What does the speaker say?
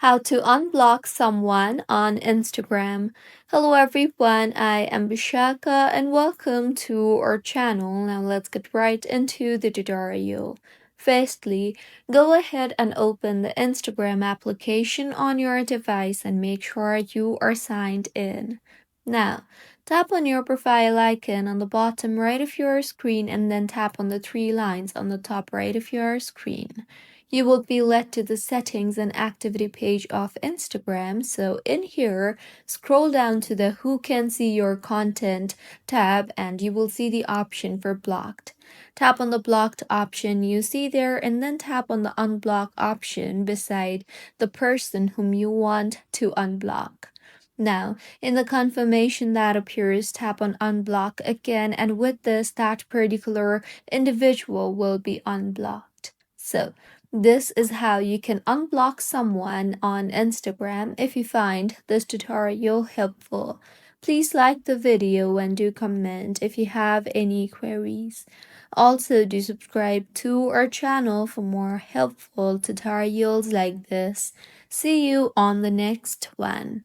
How to unblock someone on Instagram. Hello everyone, I am Bishaka and welcome to our channel. Now let's get right into the tutorial. Firstly, go ahead and open the Instagram application on your device and make sure you are signed in. Now, tap on your profile icon on the bottom right of your screen and then tap on the three lines on the top right of your screen. You will be led to the settings and activity page of Instagram. So in here, scroll down to the Who Can See Your Content tab and you will see the option for blocked. Tap on the blocked option you see there and then tap on the unblock option beside the person whom you want to unblock. Now, in the confirmation that appears, tap on unblock again, and with this, that particular individual will be unblocked. So, this is how you can unblock someone on Instagram. If you find this tutorial helpful, please like the video and do comment if you have any queries. Also, do subscribe to our channel for more helpful tutorials like this. See you on the next one.